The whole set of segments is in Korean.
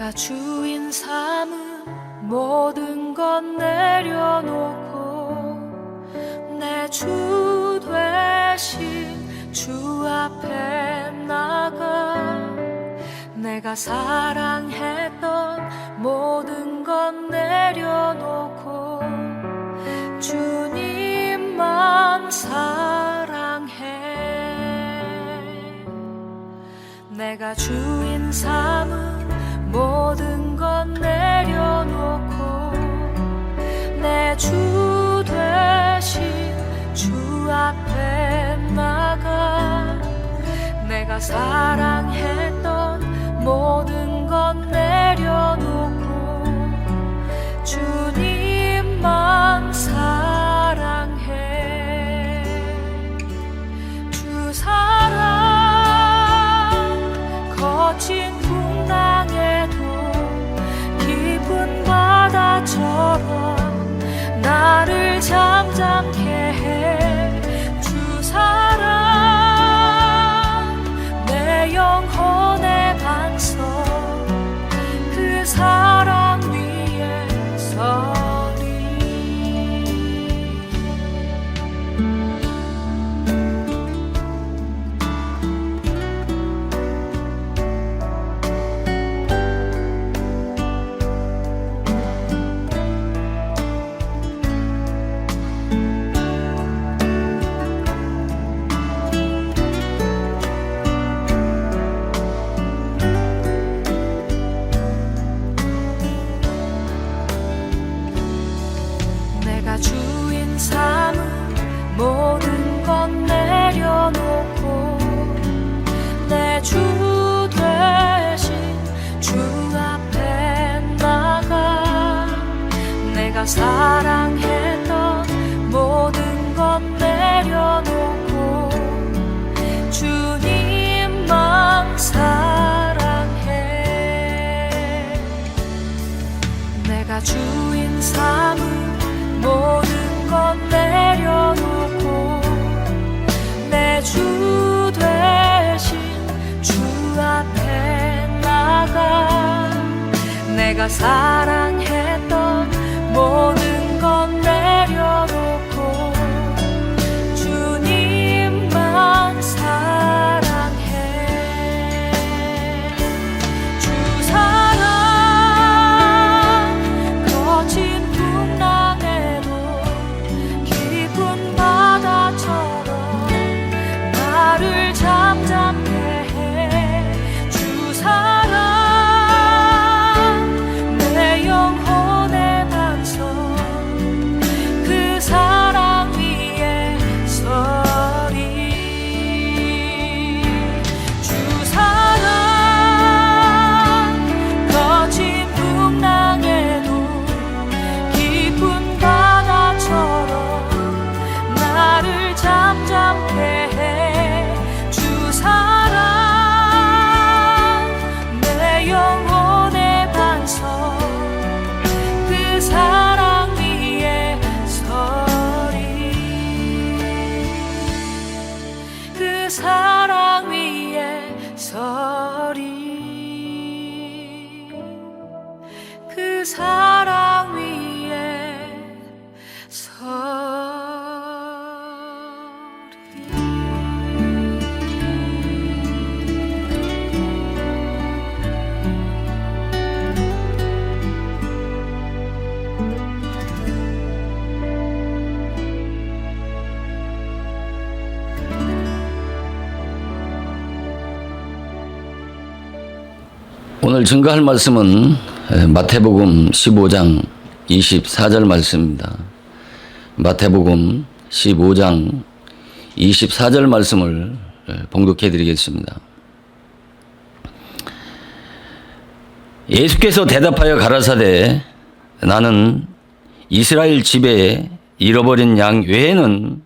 내가 주인 삼은 모든 것 내려놓고 내 주 되신 주 앞에 나가 내가 사랑했던 모든 것 내려놓고 주님만 사랑해. 내가 주인 삼은 모든 것 내려놓고 내 주 되신 주 앞에 나가 내가 사랑했던 모든 것 내려놓고 주님만 사랑해. 주 사랑 거친 풍랑에도 깊은 바다처럼 나를 잠잠케 해. 주 사랑 내 영혼의 반석 그 사랑 위에 서리. 내가 주인 삼은 모든 것 내려놓고 내 주 되신 주 앞에 나가 내가 사랑했던 모든 것 내려놓고 주님만 사랑해. 내가 주인 삼은 모든 것 내려놓고 내 주 되신 주 앞에 나가 내가 사랑했던 모든 것 내려놓고 주님만 사랑해. 주 사랑 거친 풍랑에도 깊은 바다처럼 나를 잠잠케 해. 주 사랑 내 영혼의 반석 그 사랑 위에 서리. 주 사랑 거친 풍랑에도 깊은 바다처럼 나를 잠잠케 해. 주 사랑 내 영혼의 반석 그 사랑 위에 서리. 그 사랑 위에 서리. 그 사랑 위에 서리. 오늘 증거할 말씀은 마태복음 15장 24절 말씀입니다. 마태복음 15장 24절 말씀을 봉독해 드리겠습니다. 예수께서 대답하여 가라사대 나는 이스라엘 집에 잃어버린 양 외에는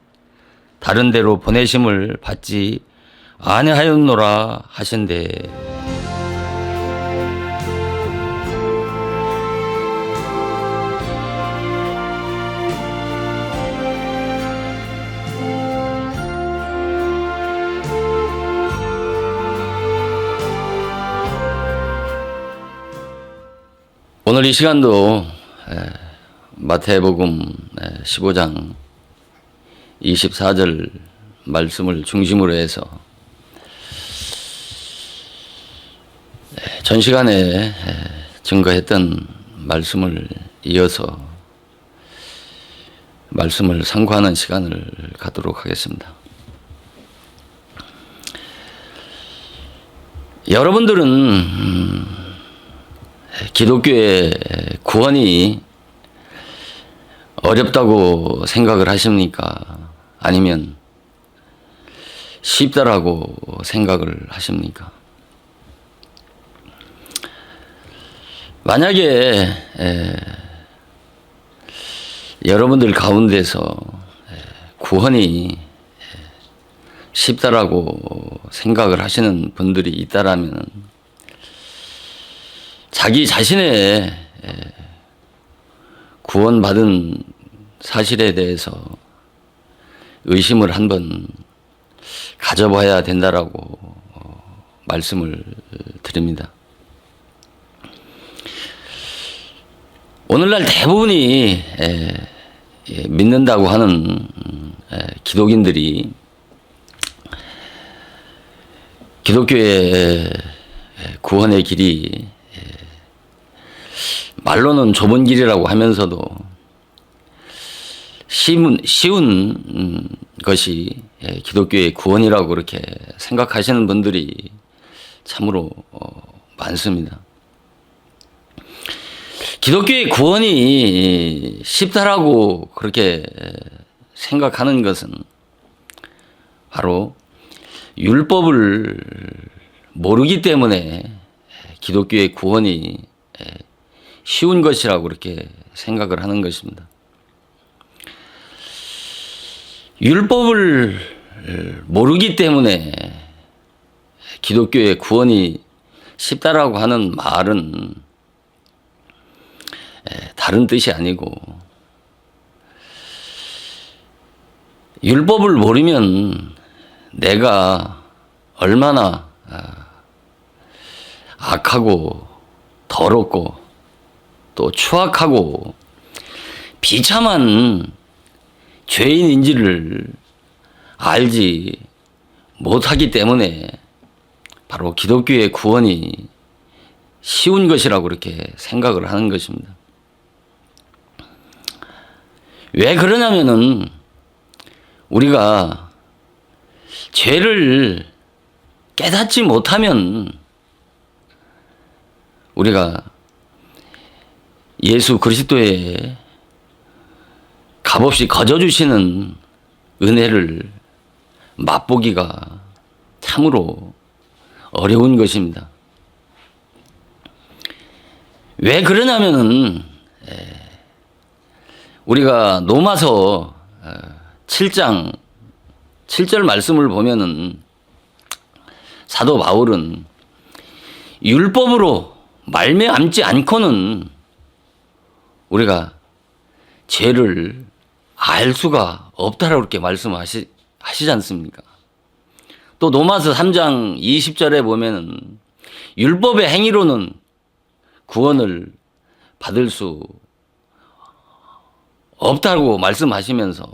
다른 데로 보내심을 받지 아니하였노라 하신대. 오늘 이 시간도 마태복음 15장 24절 말씀을 중심으로 해서 전 시간에 증거했던 말씀을 이어서 말씀을 상고하는 시간을 갖도록 하겠습니다. 여러분들은 기독교의 구원이 어렵다고 생각을 하십니까? 아니면 쉽다라고 생각을 하십니까? 만약에 여러분들 가운데서 구원이 쉽다라고 생각을 하시는 분들이 있다라면 자기 자신의 구원받은 사실에 대해서 의심을 한번 가져봐야 된다라고 말씀을 드립니다. 오늘날 대부분이 믿는다고 하는 기독인들이 기독교의 구원의 길이 말로는 좁은 길이라고 하면서도 쉬운 것이 기독교의 구원이라고 그렇게 생각하시는 분들이 참으로 많습니다. 기독교의 구원이 쉽다라고 그렇게 생각하는 것은 바로 율법을 모르기 때문에 기독교의 구원이 쉬운 것이라고 그렇게 생각을 하는 것입니다. 율법을 모르기 때문에 기독교의 구원이 쉽다라고 하는 말은 다른 뜻이 아니고 율법을 모르면 내가 얼마나 악하고 더럽고 또 추악하고 비참한 죄인인지를 알지 못하기 때문에 바로 기독교의 구원이 쉬운 것이라고 그렇게 생각을 하는 것입니다. 왜 그러냐면은 우리가 죄를 깨닫지 못하면 우리가 예수 그리스도의 값없이 거저주시는 은혜를 맛보기가 참으로 어려운 것입니다. 왜 그러냐면은 우리가 로마서 7장 7절 말씀을 보면은 사도 바울은 율법으로 말미암지 않고는 우리가 죄를 알 수가 없다라고 그렇게 말씀하시지 않습니까? 또 로마서 3장 20절에 보면은 율법의 행위로는 구원을 받을 수 없다고 말씀하시면서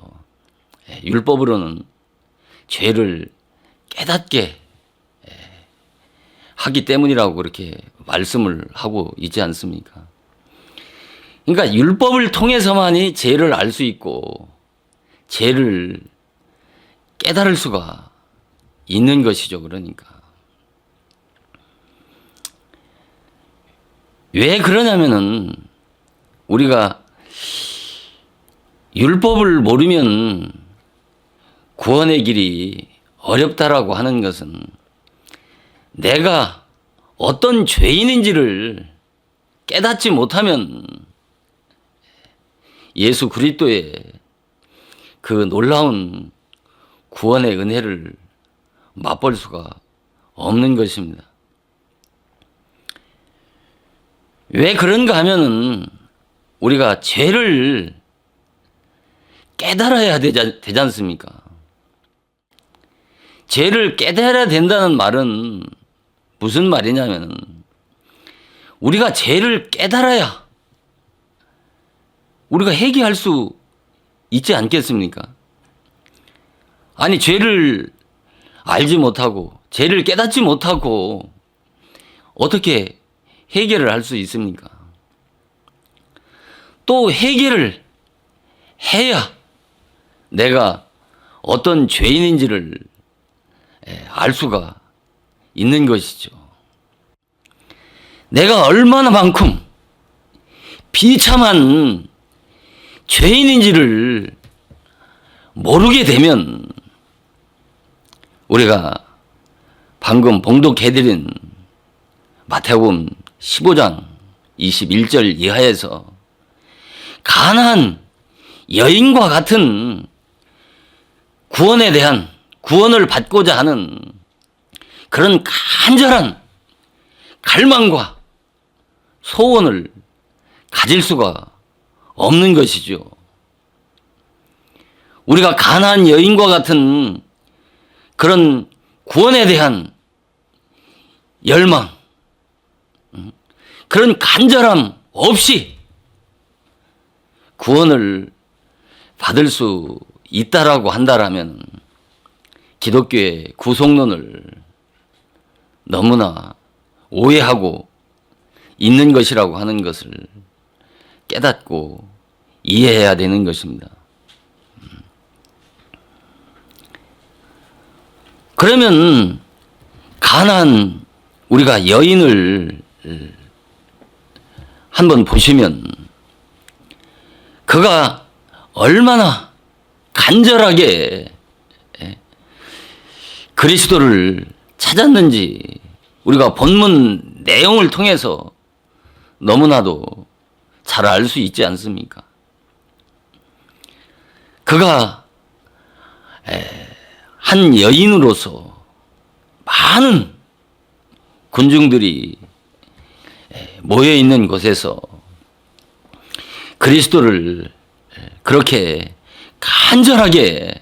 율법으로는 죄를 깨닫게 하기 때문이라고 그렇게 말씀을 하고 있지 않습니까? 그러니까 율법을 통해서만이 죄를 알 수 있고 죄를 깨달을 수가 있는 것이죠. 그러니까 왜 그러냐면은 우리가 율법을 모르면 구원의 길이 어렵다라고 하는 것은 내가 어떤 죄인인지를 깨닫지 못하면 예수 그리스도의 그 놀라운 구원의 은혜를 맛볼 수가 없는 것입니다. 왜 그런가 하면은 우리가 죄를 깨달아야 되지 않습니까? 죄를 깨달아야 된다는 말은 무슨 말이냐면 우리가 죄를 깨달아야 우리가 회개할 수 있지 않겠습니까? 아니, 죄를 알지 못하고 죄를 깨닫지 못하고 어떻게 회개를 할 수 있습니까? 또 회개를 해야 내가 어떤 죄인인지를 알 수가 있는 것이죠. 내가 얼마나 만큼 비참한 죄인인지를 모르게 되면 우리가 방금 봉독해드린 마태복음 15장 21절 이하에서 가난한 여인과 같은 구원에 대한 구원을 받고자 하는 그런 간절한 갈망과 소원을 가질 수가 없는 것이죠. 우리가 가난한 여인과 같은 그런 구원에 대한 열망, 그런 간절함 없이 구원을 받을 수 있다라고 한다라면 기독교의 구속론을 너무나 오해하고 있는 것이라고 하는 것을 깨닫고 이해해야 되는 것입니다. 그러면 가난한 우리가 여인을 한번 보시면 그가 얼마나 간절하게 그리스도를 찾았는지 우리가 본문 내용을 통해서 너무나도 잘 알 수 있지 않습니까? 그가 한 여인으로서 많은 군중들이 모여 있는 곳에서 그리스도를 그렇게 간절하게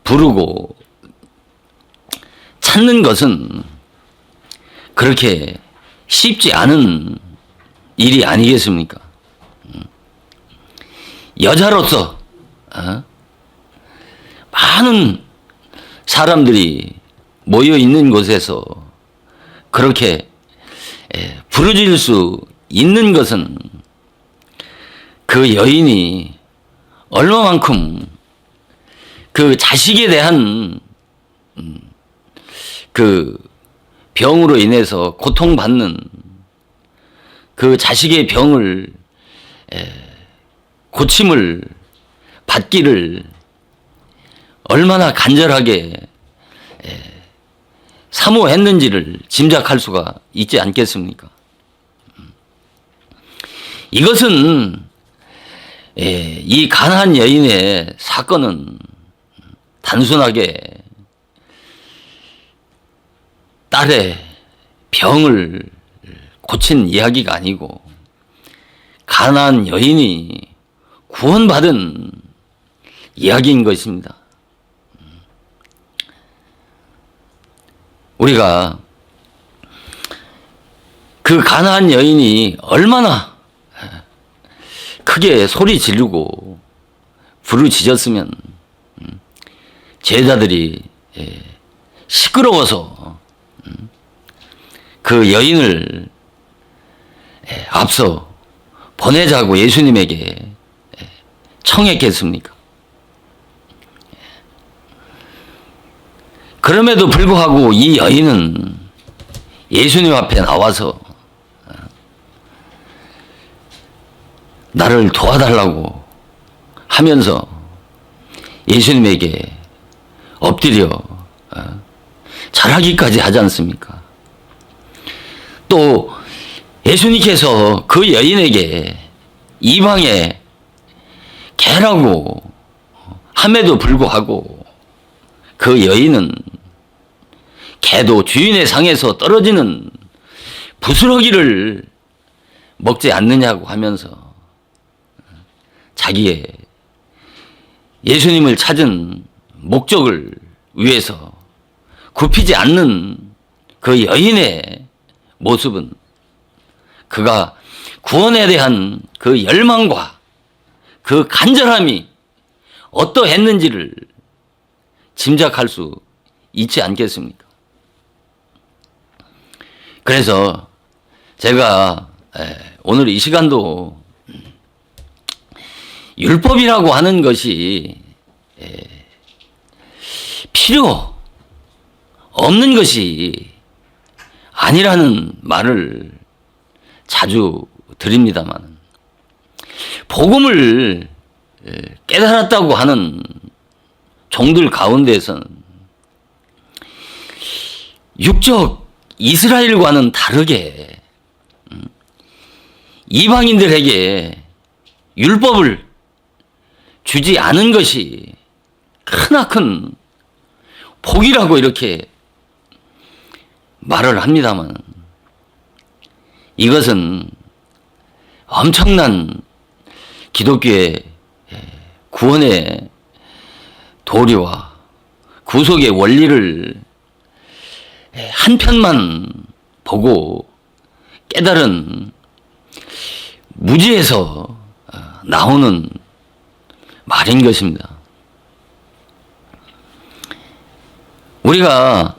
부르고 찾는 것은 그렇게 쉽지 않은 일이 아니겠습니까? 여자로서 많은 사람들이 모여 있는 곳에서 그렇게 부르짖을 수 있는 것은 그 여인이 얼마만큼 그 자식에 대한 그 병으로 인해서 고통받는 그 자식의 병을 고침을 받기를 얼마나 간절하게 사모했는지를 짐작할 수가 있지 않겠습니까? 이것은 이 가난한 여인의 사건은 단순하게 딸의 병을 고친 이야기가 아니고 가난한 여인이 구원받은 이야기인 것입니다. 우리가 그 가난한 여인이 얼마나 크게 소리 지르고 부르짖었으면 제자들이 시끄러워서 그 여인을 앞서 보내자고 예수님에게 청했겠습니까? 그럼에도 불구하고 이 여인은 예수님 앞에 나와서 나를 도와달라고 하면서 예수님에게 엎드려 절하기까지 하지 않습니까? 또 예수님께서 그 여인에게 이방의 개라고 함에도 불구하고 그 여인은 개도 주인의 상에서 떨어지는 부스러기를 먹지 않느냐고 하면서 자기의 예수님을 찾은 목적을 위해서 굽히지 않는 그 여인의 모습은 그가 구원에 대한 그 열망과 그 간절함이 어떠했는지를 짐작할 수 있지 않겠습니까? 그래서 제가 오늘 이 시간도 율법이라고 하는 것이 필요 없는 것이 아니라는 말을 자주 드립니다만, 복음을 깨달았다고 하는 종들 가운데에서는 육적 이스라엘과는 다르게 이방인들에게 율법을 주지 않은 것이 크나큰 복이라고 이렇게 말을 합니다만, 이것은 엄청난 기독교의 구원의 도리와 구속의 원리를 한편만 보고 깨달은 무지에서 나오는 말인 것입니다. 우리가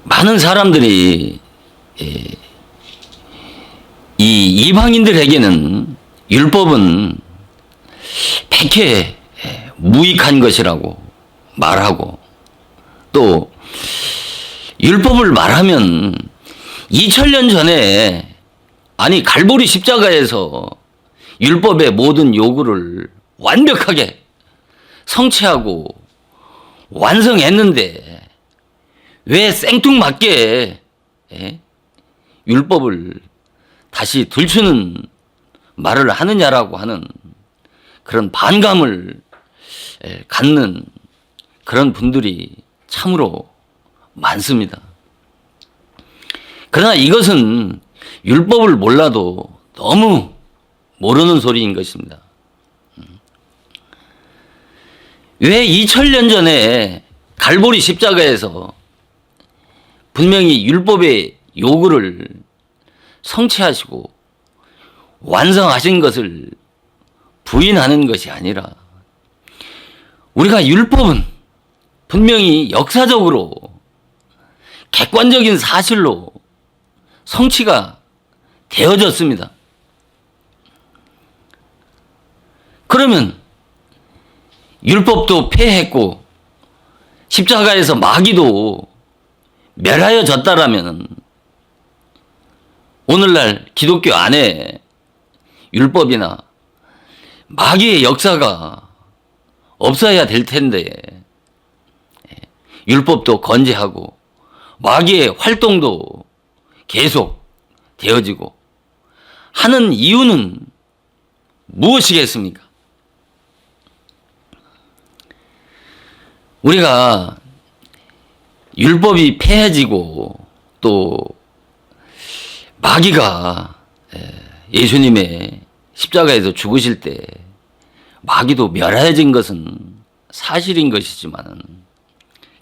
많은 사람들이 이 이방인들에게는 율법은 백해 무익한 것이라고 말하고, 또 율법을 말하면 2000년 전에, 아니 갈보리 십자가에서 율법의 모든 요구를 완벽하게 성취하고 완성했는데 왜 생뚱맞게 율법을 다시 들추는 말을 하느냐라고 하는 그런 반감을 갖는 그런 분들이 참으로 많습니다. 그러나 이것은 율법을 몰라도 너무 모르는 소리인 것입니다. 왜 2000년 전에 갈보리 십자가에서 분명히 율법의 요구를 성취하시고 완성하신 것을 부인하는 것이 아니라, 우리가 율법은 분명히 역사적으로 객관적인 사실로 성취가 되어졌습니다. 그러면 율법도 폐했고 십자가에서 마귀도 멸하여졌다라면 오늘날 기독교 안에 율법이나 마귀의 역사가 없어야 될 텐데, 율법도 건재하고 마귀의 활동도 계속 되어지고 하는 이유는 무엇이겠습니까? 우리가 율법이 폐해지고 또 마귀가 예수님의 십자가에서 죽으실 때 마귀도 멸하여진 것은 사실인 것이지만,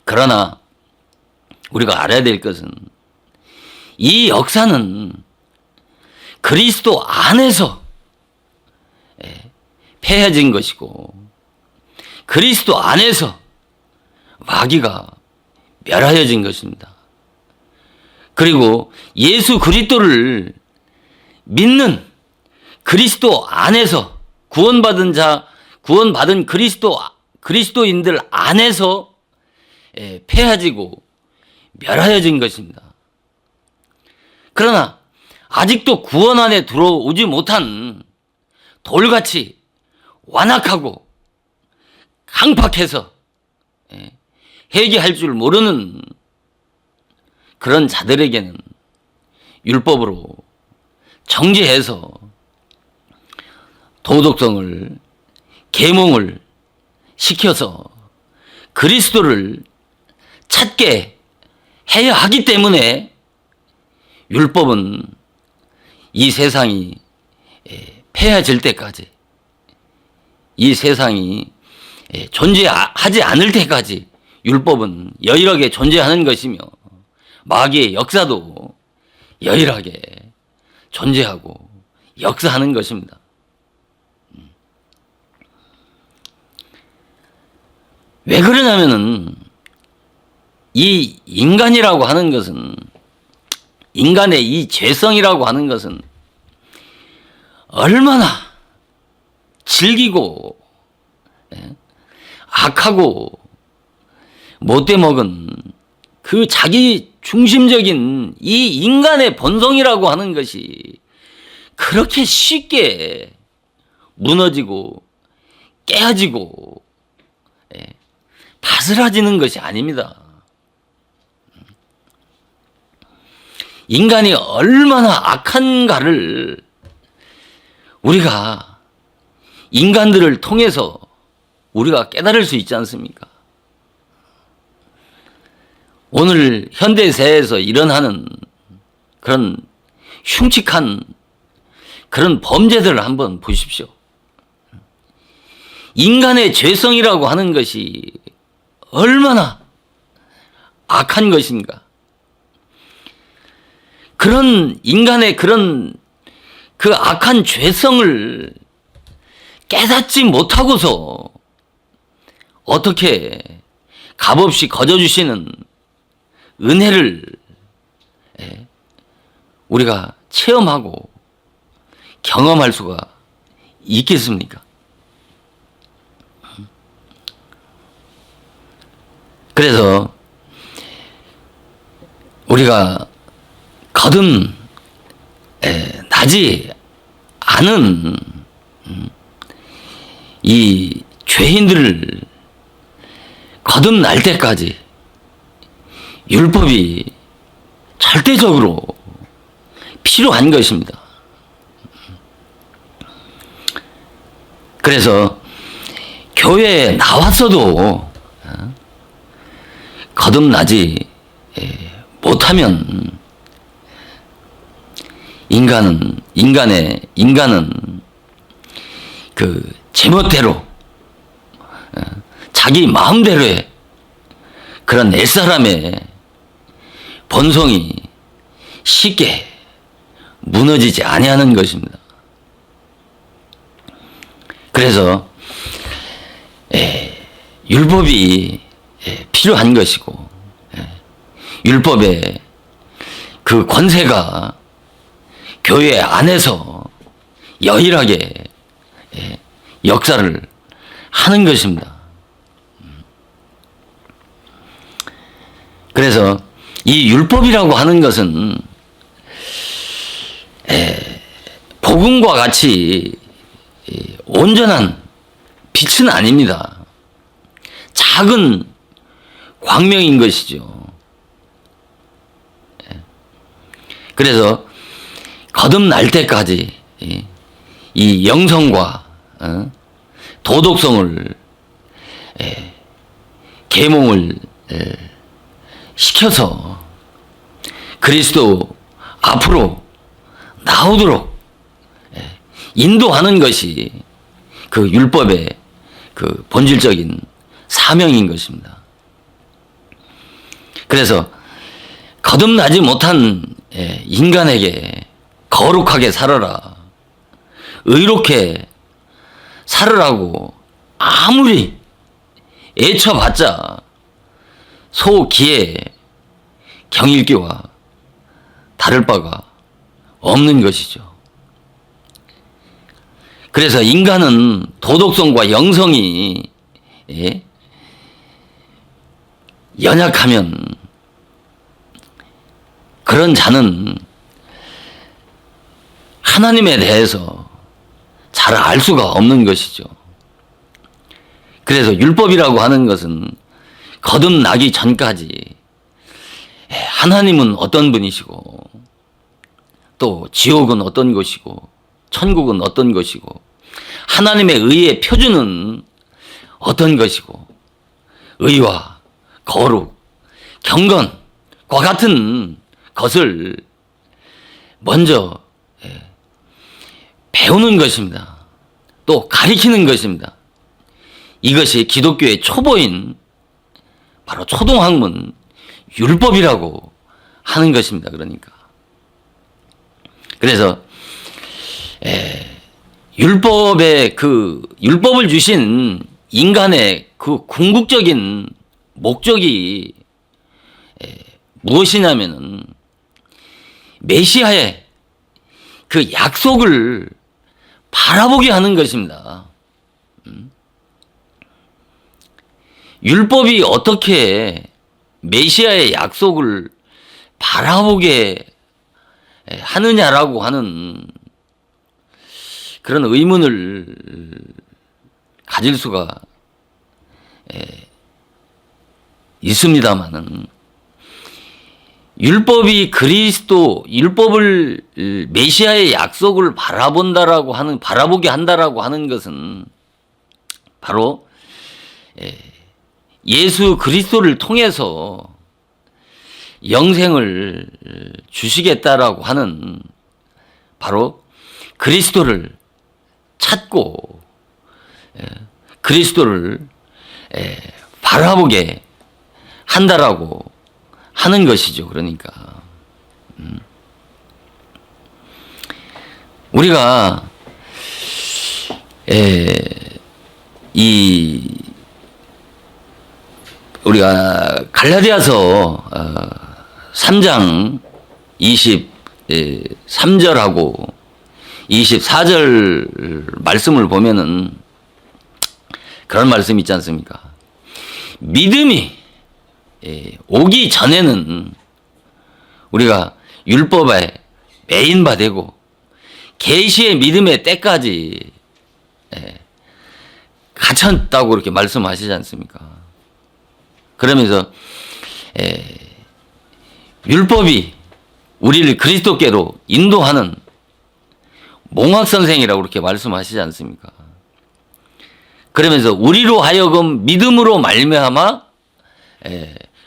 그러나 우리가 알아야 될 것은 이 역사는 그리스도 안에서 폐해진 것이고 그리스도 안에서 마귀가 멸하여진 것입니다. 그리고 예수 그리스도를 믿는 그리스도 안에서 구원받은 그리스도인들 안에서 폐해지고 멸하여진 것입니다. 그러나 아직도 구원 안에 들어오지 못한 돌같이 완악하고 강팍해서 회개할 줄 모르는 그런 자들에게는 율법으로 정죄해서 도덕성을 계몽을 시켜서 그리스도를 찾게 해야 하기 때문에 율법은 이 세상이 폐해질 때까지, 이 세상이 존재하지 않을 때까지 율법은 여일하게 존재하는 것이며, 마귀의 역사도 여일하게 존재하고 역사하는 것입니다. 왜 그러냐면은 이 인간이라고 하는 것은, 인간의 이 죄성이라고 하는 것은 얼마나 질기고 악하고 못돼 먹은 그 자기 중심적인 이 인간의 본성이라고 하는 것이 그렇게 쉽게 무너지고 깨어지고 바스라지는 것이 아닙니다. 인간이 얼마나 악한가를 우리가 인간들을 통해서 우리가 깨달을 수 있지 않습니까? 오늘 현대사회에서 일어나는 그런 흉측한 그런 범죄들을 한번 보십시오. 인간의 죄성이라고 하는 것이 얼마나 악한 것인가. 그런 인간의 그런 그 악한 죄성을 깨닫지 못하고서 어떻게 값없이 거저주시는 은혜를 우리가 체험하고 경험할 수가 있겠습니까? 그래서 우리가 거듭나지 않은 이 죄인들을 거듭날 때까지 율법이 절대적으로 필요한 것입니다. 그래서 교회에 나왔어도 거듭나지 못하면 인간은 그 제멋대로 자기 마음대로의 그런 옛사람의 본성이 쉽게 무너지지 아니하는 것입니다. 그래서 율법이 필요한 것이고 율법의 그 권세가 교회 안에서 여일하게 역사를 하는 것입니다. 그래서 이 율법이라고 하는 것은 복음과 같이 온전한 빛은 아닙니다. 작은 광명인 것이죠. 그래서 거듭날 때까지 이 영성과 도덕성을 계몽을 시켜서 그리스도 앞으로 나오도록 인도하는 것이 그 율법의 그 본질적인 사명인 것입니다. 그래서 거듭나지 못한 인간에게 거룩하게 살아라, 의롭게 살으라고 아무리 애쳐봤자 소기의 경일기와 다를 바가 없는 것이죠. 그래서 인간은 도덕성과 영성이 연약하면 그런 자는 하나님에 대해서 잘 알 수가 없는 것이죠. 그래서 율법이라고 하는 것은 거듭나기 전까지 하나님은 어떤 분이시고 또 지옥은 어떤 것이고 천국은 어떤 것이고 하나님의 의의 표준은 어떤 것이고 의와 거룩, 경건과 같은 것을 먼저 배우는 것입니다. 또 가리키는 것입니다. 이것이 기독교의 초보인 바로 초등학문 율법이라고 하는 것입니다. 그러니까. 그래서 율법을 주신 인간의 그 궁극적인 목적이 무엇이냐면은 메시아의 그 약속을 바라보게 하는 것입니다. 율법이 어떻게 메시아의 약속을 바라보게 하느냐라고 하는 그런 의문을 가질 수가 있습니다만은 율법을 메시아의 약속을 바라보게 한다라고 하는 것은 바로 예수 그리스도를 통해서 영생을 주시겠다라고 하는 바로 그리스도를 찾고 그리스도를 바라보게 한다라고 하는 것이죠. 그러니까 우리가 우리가 갈라디아서 3장 23절하고 24절 말씀을 보면은 그런 말씀이 있지 않습니까? 믿음이 오기 전에는 우리가 율법에 매인바되고 계시의 믿음의 때까지 갇혔다고 그렇게 말씀하시지 않습니까? 그러면서 율법이 우리를 그리스도께로 인도하는 몽학선생이라고 그렇게 말씀하시지 않습니까? 그러면서 우리로 하여금 믿음으로 말미암아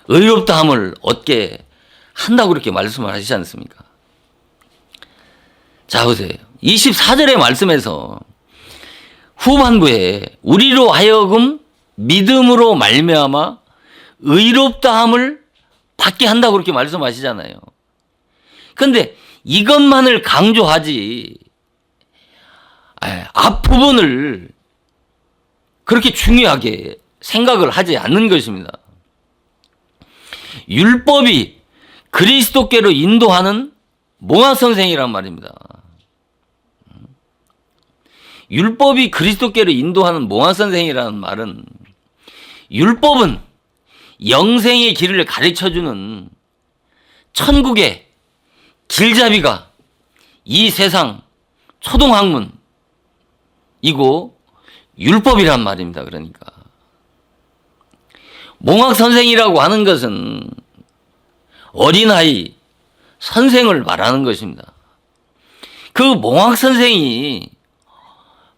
의롭다함을 얻게 한다고 그렇게 말씀을 하시지 않습니까? 자, 보세요. 24절의 말씀에서 후반부에 우리로 하여금 믿음으로 말미암아 의롭다함을 받게 한다고 그렇게 말씀하시잖아요. 그런데 이것만을 강조하지 앞부분을 그렇게 중요하게 생각을 하지 않는 것입니다. 율법이 그리스도께로 인도하는 몽학선생이란 말입니다. 율법이 그리스도께로 인도하는 몽학선생이라는 말은 율법은 영생의 길을 가르쳐주는 천국의 길잡이가 이 세상 초등학문이고 율법이란 말입니다. 그러니까 몽학선생이라고 하는 것은 어린아이 선생을 말하는 것입니다. 그 몽학선생이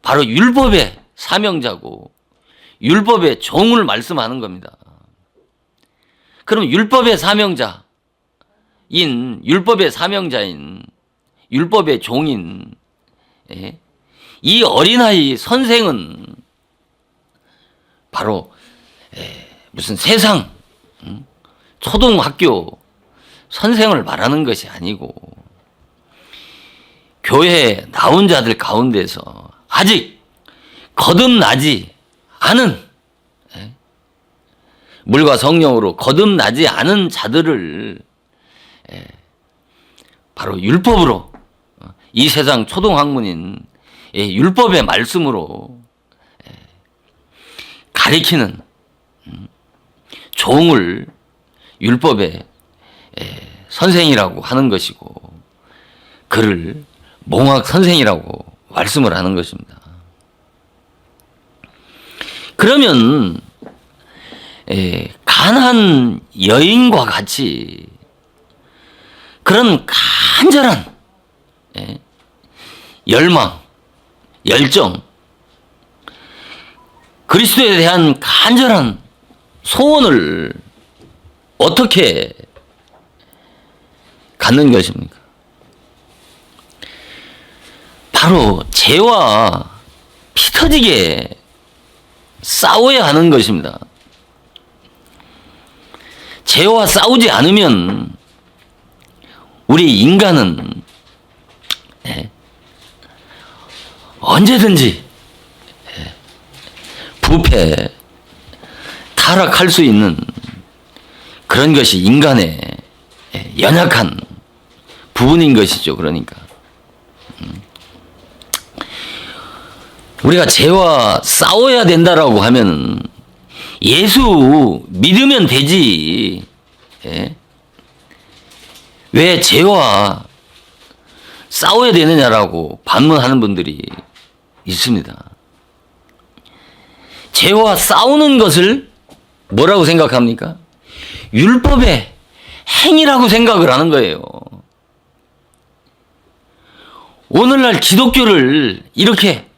바로 율법의 사명자고 율법의 종을 말씀하는 겁니다. 그럼 율법의 사명자인 율법의 종인 이 어린아이 선생은 바로 무슨 세상 초등학교 선생을 말하는 것이 아니고 교회에 나온 자들 가운데서 아직 거듭나지 않은 물과 성령으로 거듭나지 않은 자들을 바로 율법으로 이 세상 초등학문인 율법의 말씀으로 가리키는 종을 율법의 선생이라고 하는 것이고 그를 몽학 선생이라고 말씀을 하는 것입니다. 그러면 가난한 여인과 같이 그런 간절한 열망, 열정, 그리스도에 대한 간절한 소원을 어떻게 갖는 것입니까? 바로 죄와 피 터지게 싸워야 하는 것입니다. 죄와 싸우지 않으면 우리 인간은 언제든지 부패, 타락할 수 있는 그런 것이 인간의 연약한 부분인 것이죠. 그러니까 우리가 죄와 싸워야 된다라고 하면 예수 믿으면 되지. 왜 죄와 싸워야 되느냐라고 반문하는 분들이 있습니다. 죄와 싸우는 것을 뭐라고 생각합니까? 율법의 행위라고 생각을 하는 거예요. 오늘날 기독교를 이렇게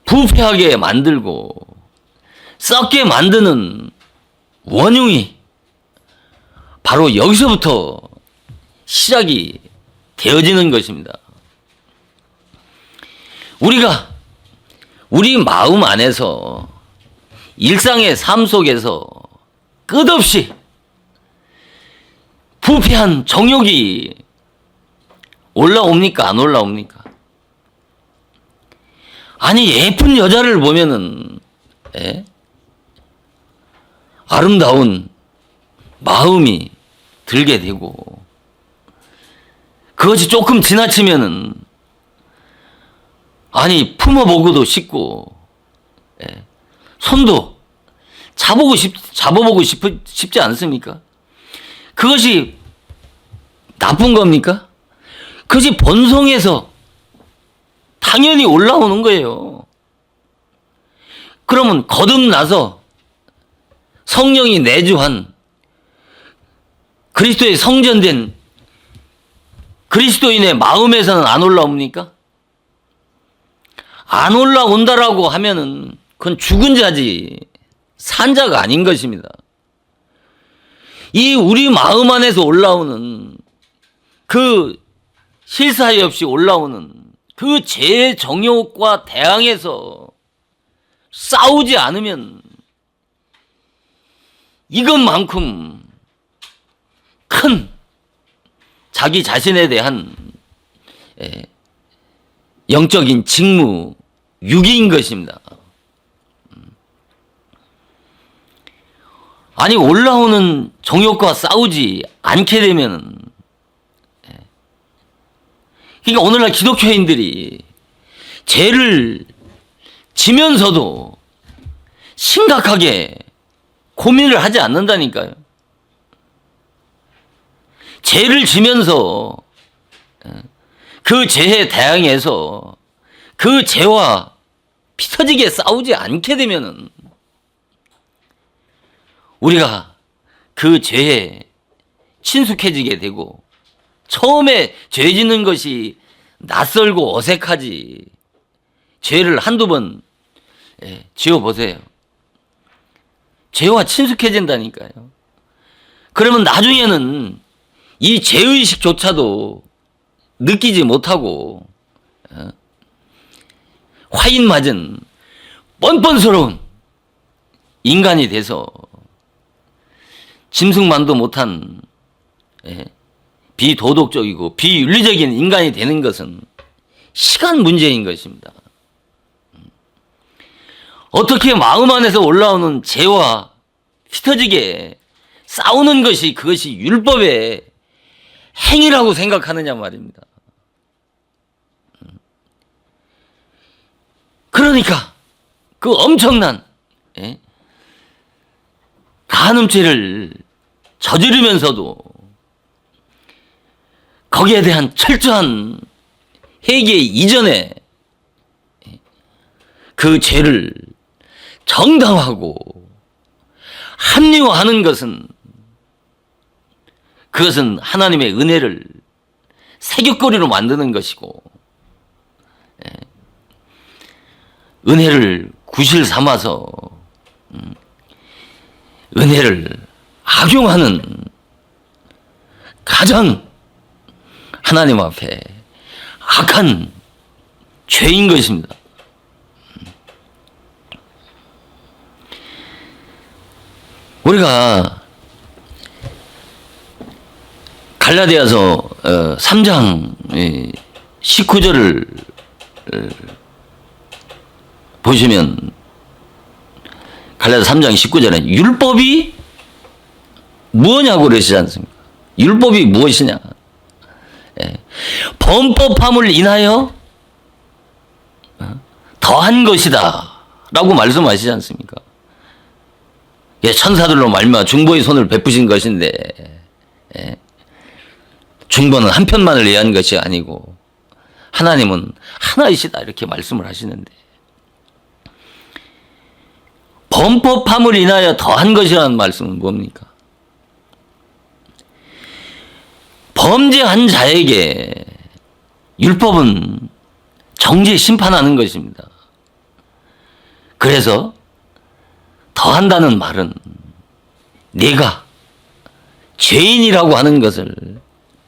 부패하게 만들고 썩게 만드는 원흉이 바로 여기서부터 시작이 되어지는 것입니다. 우리가 우리 마음 안에서 일상의 삶 속에서 끝없이 부패한 정욕이 올라옵니까? 안 올라옵니까? 아니, 예쁜 여자를 보면은 아름다운 마음이 들게 되고, 그것이 조금 지나치면은 아니 품어보고도 싶고, 손도 잡아보고 싶지 않습니까? 그것이 나쁜 겁니까? 그것이 본성에서 당연히 올라오는 거예요. 그러면 거듭나서 성령이 내주한 그리스도의 성전된 그리스도인의 마음에서는 안 올라옵니까? 안 올라온다라고 하면은 그건 죽은 자지 산 자가 아닌 것입니다. 이 우리 마음 안에서 올라오는 그 실사이 없이 올라오는 그 죄의 정욕과 대항해서 싸우지 않으면 이것만큼 큰 자기 자신에 대한 영적인 직무, 유기인 것입니다. 아니, 올라오는 정욕과 싸우지 않게 되면은, 그러니까 오늘날 기독교인들이 죄를 지면서도 심각하게 고민을 하지 않는다니까요. 죄를 지면서 그 죄에 대항해서 그 죄와 피 터지게 싸우지 않게 되면은 우리가 그 죄에 친숙해지게 되고, 처음에 죄 짓는 것이 낯설고 어색하지, 죄를 한두 번 지어보세요. 죄와 친숙해진다니까요. 그러면 나중에는 이 죄의식조차도 느끼지 못하고 화인 맞은 뻔뻔스러운 인간이 돼서 짐승만도 못한 비도덕적이고 비윤리적인 인간이 되는 것은 시간 문제인 것입니다. 어떻게 마음 안에서 올라오는 죄와 휘터지게 싸우는 것이 그것이 율법의 행위라고 생각하느냐 말입니다. 그러니까 그 엄청난 간음죄를 저지르면서도 거기에 대한 철저한 회개 이전에 그 죄를 정당화하고 합리화하는 것은, 그것은 하나님의 은혜를 세격거리로 만드는 것이고, 은혜를 구실 삼아서 은혜를 악용하는 가장 하나님 앞에 악한 죄인 것입니다. 우리가 갈라디아서 3장 19절을 보시면 갈라디아 3장 19절에 율법이 무엇냐고 그러시지 않습니까? 율법이 무엇이냐? 범법함을 인하여 더한 것이다 라고 말씀하시지 않습니까? 천사들로 말미암아 중보의 손을 베푸신 것인데 중보는 한 편만을 위한 것이 아니고 하나님은 하나이시다 이렇게 말씀을 하시는데 범법함을 인하여 더한 것이라는 말씀은 뭡니까? 범죄한 자에게 율법은 정죄 심판하는 것입니다. 그래서 더한다는 말은 내가 죄인이라고 하는 것을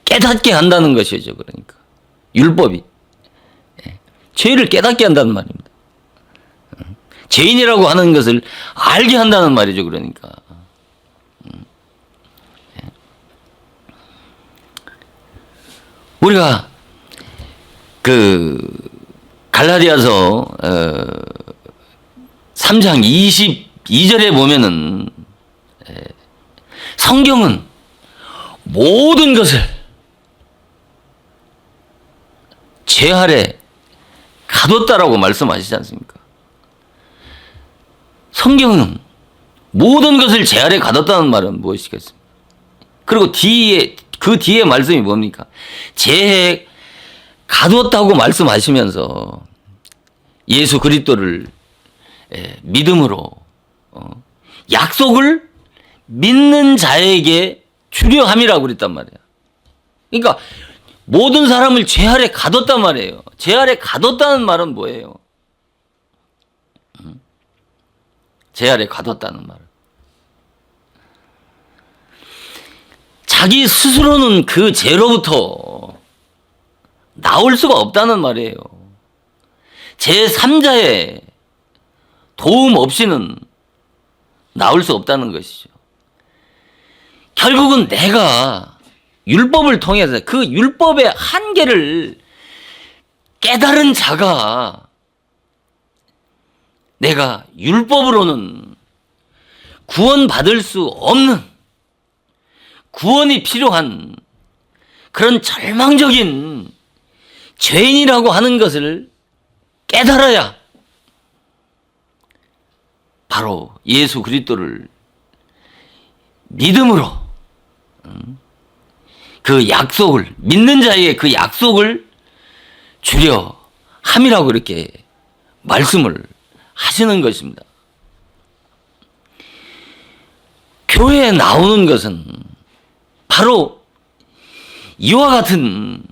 깨닫게 한다는 것이죠. 그러니까 율법이 죄를 깨닫게 한다는 말입니다. 죄인이라고 하는 것을 알게 한다는 말이죠. 그러니까 우리가 그 갈라디아서 3장 22절에 보면은 성경은 모든 것을 죄 아래 가뒀다라고 말씀하시지 않습니까? 성경은 모든 것을 죄 아래 가뒀다는 말은 무엇이겠습니까? 그리고 그 뒤에 말씀이 뭡니까? 죄에 가두었다고 말씀하시면서 예수 그리스도를 믿음으로 약속을 믿는 자에게 주려 함이라고 그랬단 말이야. 그러니까 모든 사람을 죄 아래 가뒀단 말이에요. 죄 아래 가뒀다는 말은 뭐예요? 죄 아래 가뒀다는 말은 자기 스스로는 그 죄로부터 나올 수가 없다는 말이에요. 제3자의 도움 없이는 나올 수 없다는 것이죠. 결국은 내가 율법을 통해서 그 율법의 한계를 깨달은 자가 내가 율법으로는 구원받을 수 없는 구원이 필요한 그런 절망적인 죄인이라고 하는 것을 깨달아야 바로 예수 그리스도를 믿음으로 그 약속을 믿는 자에게 그 약속을 주려 함이라고 이렇게 말씀을 하시는 것입니다. 교회에 나오는 것은 바로 이와 같은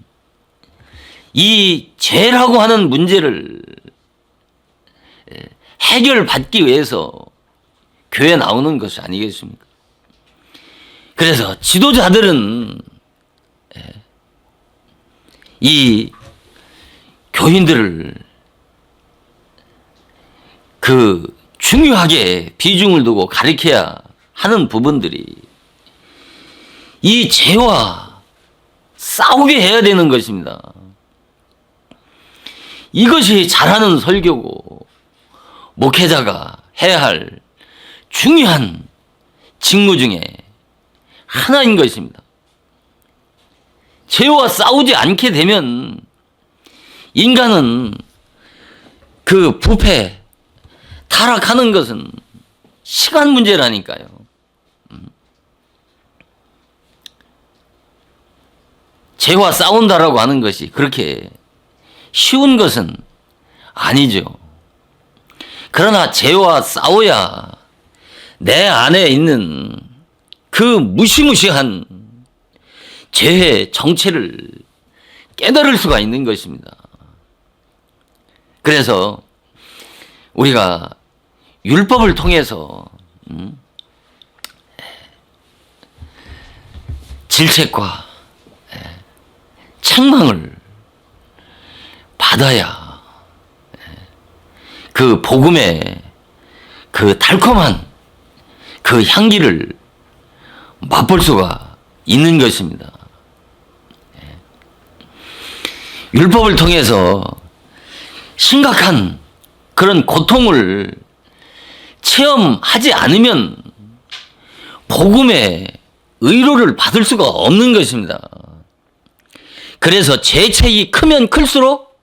이 죄라고 하는 문제를 해결받기 위해서 교회에 나오는 것이 아니겠습니까? 그래서 지도자들은 이 교인들을 그 중요하게 비중을 두고 가르쳐야 하는 부분들이 이 죄와 싸우게 해야 되는 것입니다. 이것이 잘하는 설교고 목회자가 해야 할 중요한 직무 중에 하나인 것입니다. 죄와 싸우지 않게 되면 인간은 그 부패, 타락하는 것은 시간 문제라니까요. 죄와 싸운다라고 하는 것이 그렇게 쉬운 것은 아니죠. 그러나 죄와 싸워야 내 안에 있는 그 무시무시한 죄의 정체를 깨달을 수가 있는 것입니다. 그래서 우리가 율법을 통해서 질책과 책망을 받아야 그 복음의 그 달콤한 그 향기를 맛볼 수가 있는 것입니다. 율법을 통해서 심각한 그런 고통을 체험하지 않으면 복음의 의로를 받을 수가 없는 것입니다. 그래서 죄책이 크면 클수록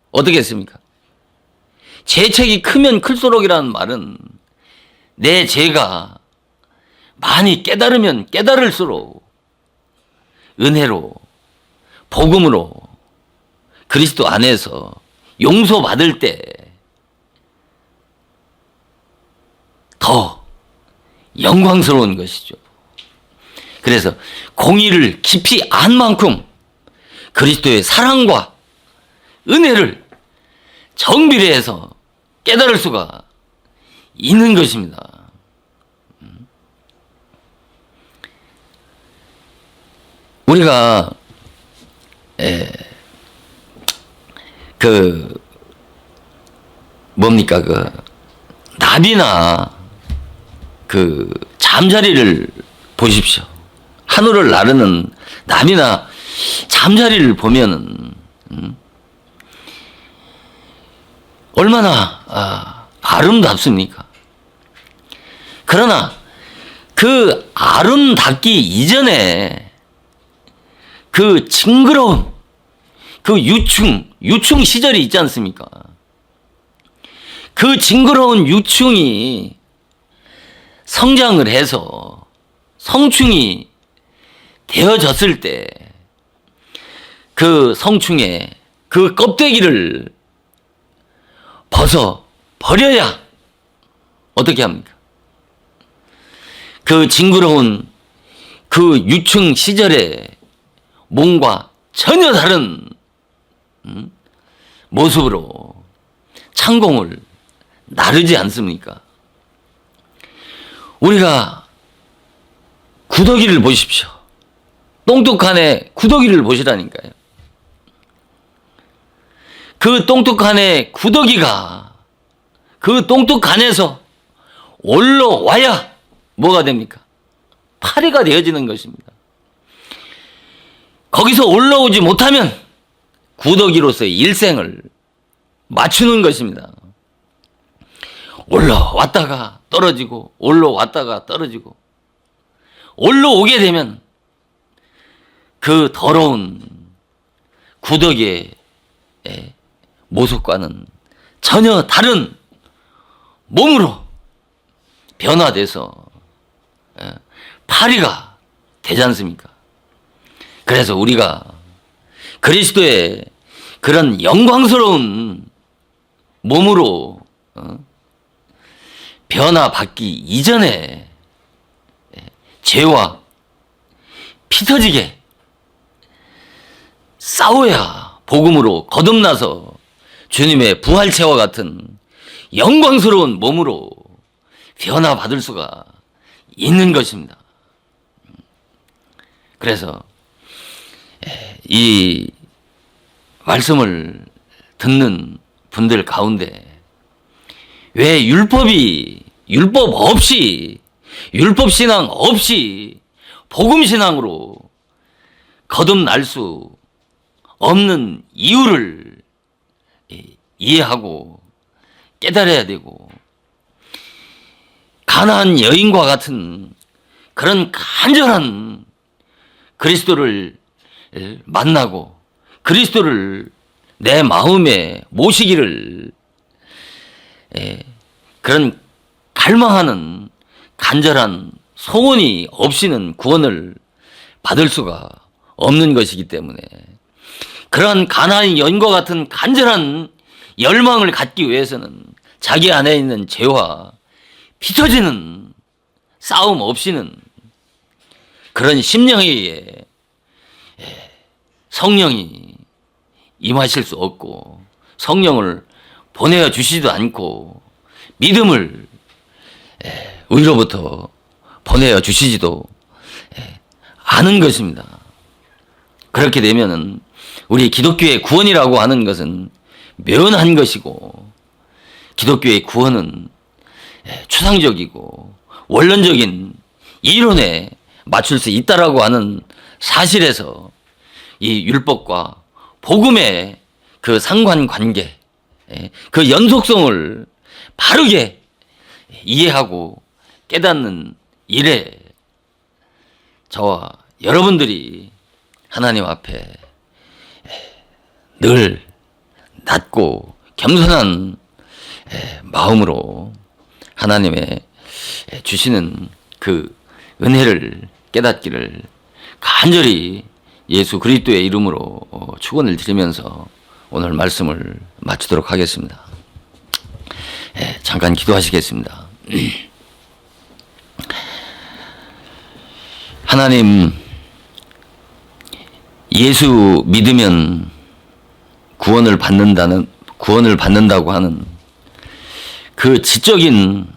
어떻게 했습니까? 죄책이 크면 클수록이라는 말은 내 죄가 많이 깨달으면 깨달을수록 은혜로 복음으로 그리스도 안에서 용서받을 때 더 영광스러운 것이죠. 그래서 공의를 깊이 안 만큼 그리스도의 사랑과 은혜를 정비례해서 깨달을 수가 있는 것입니다. 우리가 나비나 잠자리를 보십시오. 하늘을 나르는 나비나 잠자리를 보면은 얼마나 아름답습니까? 그러나 그 아름답기 이전에 그 징그러운 그 유충 시절이 있지 않습니까? 그 징그러운 유충이 성장을 해서 성충이 되어졌을 때 그 성충의 그 껍데기를 벗어 버려야 어떻게 합니까? 그 징그러운 그 유충 시절의 몸과 전혀 다른 모습으로 창공을 나르지 않습니까? 우리가 구더기를 보십시오. 똥뚝한 애 구더기를 보시라니까요. 그 똥뚝한 애 구더기가 그 똥뚝간에서 올라와야 뭐가 됩니까? 파리가 되어지는 것입니다. 거기서 올라오지 못하면 구더기로서의 일생을 맞추는 것입니다. 올라왔다가 떨어지고 올라왔다가 떨어지고 올라오게 되면 그 더러운 구더기의 모습과는 전혀 다른 몸으로 변화돼서 파리가 되지 않습니까? 그래서 우리가 그리스도의 그런 영광스러운 몸으로 변화받기 이전에 죄와 피 터지게 싸워야 복음으로 거듭나서 주님의 부활체와 같은 영광스러운 몸으로 변화받을 수가 있는 것입니다. 그래서 이 말씀을 듣는 분들 가운데 왜 율법 없이 율법신앙 없이 복음신앙으로 거듭날 수 없는 이유를 이해하고 깨달아야 되고, 가나안 여인과 같은 그런 간절한 그리스도를 만나고 그리스도를 내 마음에 모시기를 그런 갈망하는 간절한 소원이 없이는 구원을 받을 수가 없는 것이기 때문에, 그러한 가나안 여인과 같은 간절한 열망을 갖기 위해서는 자기 안에 있는 죄와 피 터지는 싸움 없이는 그런 심령에 성령이 임하실 수 없고, 성령을 보내어 주시지도 않고, 믿음을 위로부터 보내어 주시지도 않은 것입니다. 그렇게 되면은 우리 기독교의 구원이라고 하는 것은 묘연한 것이고, 기독교의 구원은 추상적이고 원론적인 이론에 맞출 수 있다라고 하는 사실에서 이 율법과 복음의 그 상관관계, 그 연속성을 바르게 이해하고 깨닫는 일에 저와 여러분들이 하나님 앞에 늘 낮고 겸손한 마음으로 하나님의 주시는 그 은혜를 깨닫기를 간절히 예수 그리스도의 이름으로 축원을 드리면서 오늘 말씀을 마치도록 하겠습니다. 잠깐 기도하시겠습니다. 하나님, 예수 믿으면 구원을 받는다고 하는 그 지적인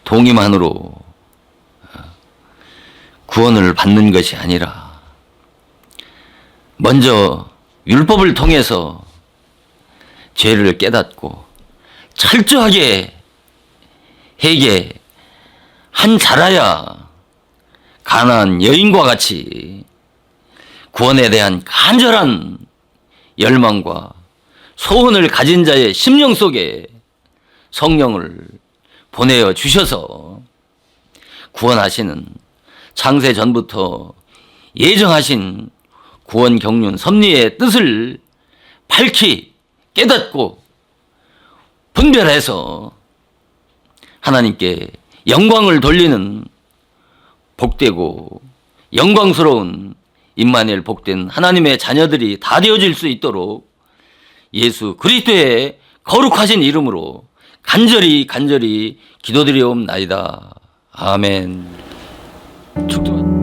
동의만으로 구원을 받는 것이 아니라 먼저 율법을 통해서 죄를 깨닫고 철저하게 회개한 자라야 가난한 여인과 같이 구원에 대한 간절한 열망과 소원을 가진 자의 심령 속에 성령을 보내어 주셔서 구원하시는 창세 전부터 예정하신 구원 경륜 섭리의 뜻을 밝히 깨닫고 분별해서 하나님께 영광을 돌리는 복되고 영광스러운 임마누엘 복된 하나님의 자녀들이 다 되어질 수 있도록 예수 그리스도의 거룩하신 이름으로 간절히 기도드리옵나이다. 아멘. 축도합니다.